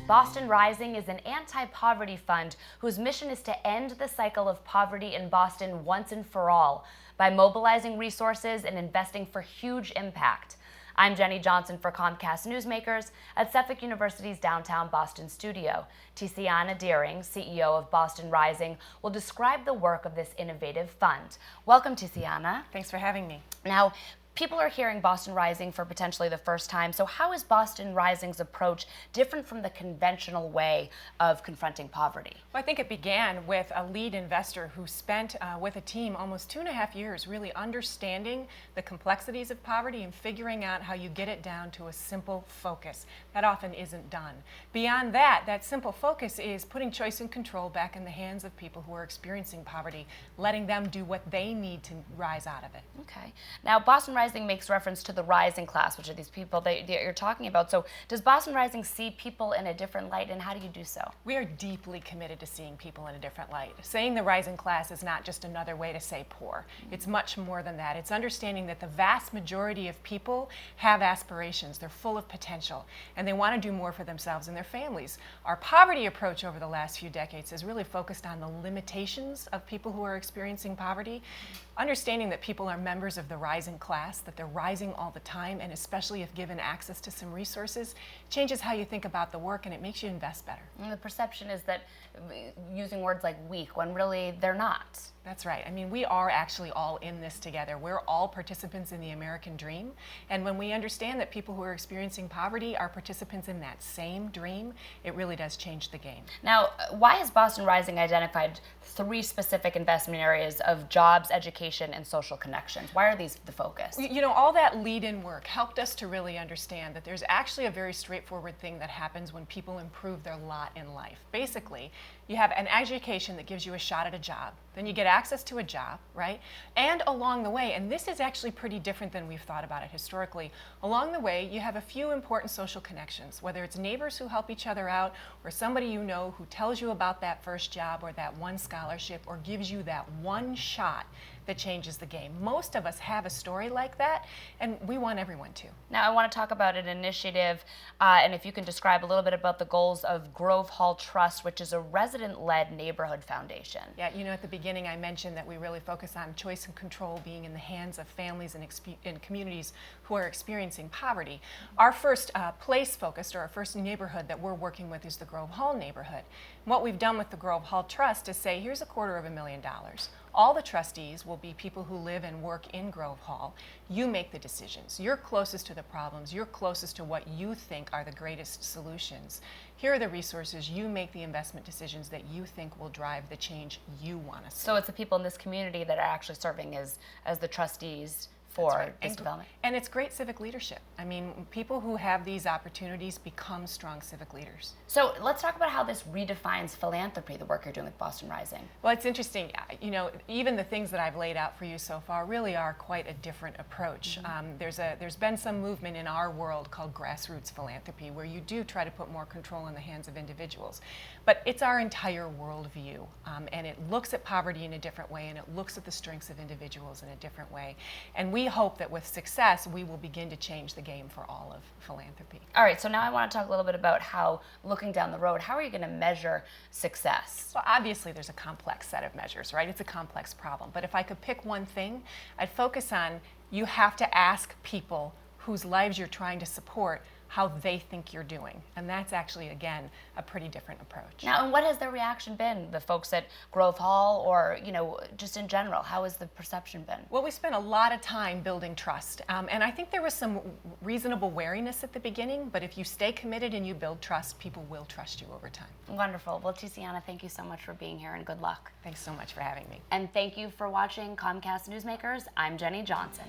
Boston Rising is an anti-poverty fund whose mission is to end the cycle of poverty in Boston once and for all by mobilizing resources and investing for huge impact. I'm Johnson for Comcast Newsmakers at Suffolk University's downtown Boston studio. Tiziana Dearing, CEO of Boston Rising, will describe the work of this innovative fund. Welcome, Tiziana. Thanks for having me. Now, people are hearing Boston Rising for potentially the first time, so how is Boston Rising's approach different from the conventional way of confronting poverty? Well, I think it began with a lead investor who spent with a team almost 2.5 years really understanding the complexities of poverty and figuring out how you get it down to a simple focus. That often isn't done. Beyond that, that simple focus is putting choice and control back in the hands of people who are experiencing poverty, letting them do what they need to rise out of it. Okay. Now, Boston Rising makes reference to the rising class, which are these people that you're talking about. So does Boston Rising see people in a different light, and how do you do so? We are deeply committed to seeing people in a different light. Saying the rising class is not just another way to say poor. It's much more than that. It's understanding that the vast majority of people have aspirations. They're full of potential, and they want to do more for themselves and their families. Our poverty approach over the last few decades has really focused on the limitations of people who are experiencing poverty, understanding that people are members of the rising class, that they're rising all the time, and especially if given access to some resources, changes how you think about the work and it makes you invest better. And the perception is that using words like weak, when really they're not. That's right. I mean, we are actually all in this together. We're all participants in the American dream. And when we understand that people who are experiencing poverty are participants in that same dream, it really does change the game. Now, why has Boston Rising identified 3 specific investment areas of jobs, education, and social connections? Why are these the focus? You know, all that lead-in work helped us to really understand that there's actually a very straightforward thing that happens when people improve their lot in life. Basically, you have an education that gives you a shot at a job. Then you get access to a job, right? And along the way, and this is actually pretty different than we've thought about it historically, along the way you have a few important social connections, whether it's neighbors who help each other out or somebody you know who tells you about that first job or that one scholarship or gives you that one shot that changes the game. Most of us have a story like that, and we want everyone to. Now, I want to talk about an initiative, and if you can describe a little bit about the goals of Grove Hall Trust, which is a resident-led neighborhood foundation. Yeah, you know, at the beginning I mentioned that we really focus on choice and control being in the hands of families and communities who are experiencing poverty. Our first place-focused, or our first neighborhood that we're working with is the Grove Hall neighborhood. And what we've done with the Grove Hall Trust is say, here's $250,000. All the trustees will be people who live and work in Grove Hall. You make the decisions. You're closest to the problems. You're closest to what you think are the greatest solutions. Here are the resources. You make the investment decisions that you think will drive the change you want to see. So it's the people in this community that are actually serving as the trustees for this development. And it's great civic leadership. I mean, people who have these opportunities become strong civic leaders. So let's talk about how this redefines philanthropy, the work you're doing with Boston Rising. Well, it's interesting. You know, even the things that I've laid out for you so far really are quite a different approach. There's been some movement in our world called grassroots philanthropy, where you do try to put more control in the hands of individuals. But it's our entire worldview, and it looks at poverty in a different way, and it looks at the strengths of individuals in a different way. And we hope that with success, we will begin to change the game for all of philanthropy. All right, so now I want to talk a little bit about how, looking down the road, how are you going to measure success? Well, obviously there's a complex set of measures, right? It's a complex problem. But if I could pick one thing, I'd focus on you have to ask people whose lives you're trying to support how they think you're doing. And that's actually, again, a pretty different approach. Now, and what has their reaction been? The folks at Grove Hall, or, you know, just in general, how has the perception been? Well, we spent a lot of time building trust. And I think there was some reasonable wariness at the beginning, but if you stay committed and you build trust, people will trust you over time. Wonderful. Well, Tiziana, thank you so much for being here, and good luck. Thanks so much for having me. And thank you for watching Comcast Newsmakers. I'm Johnson.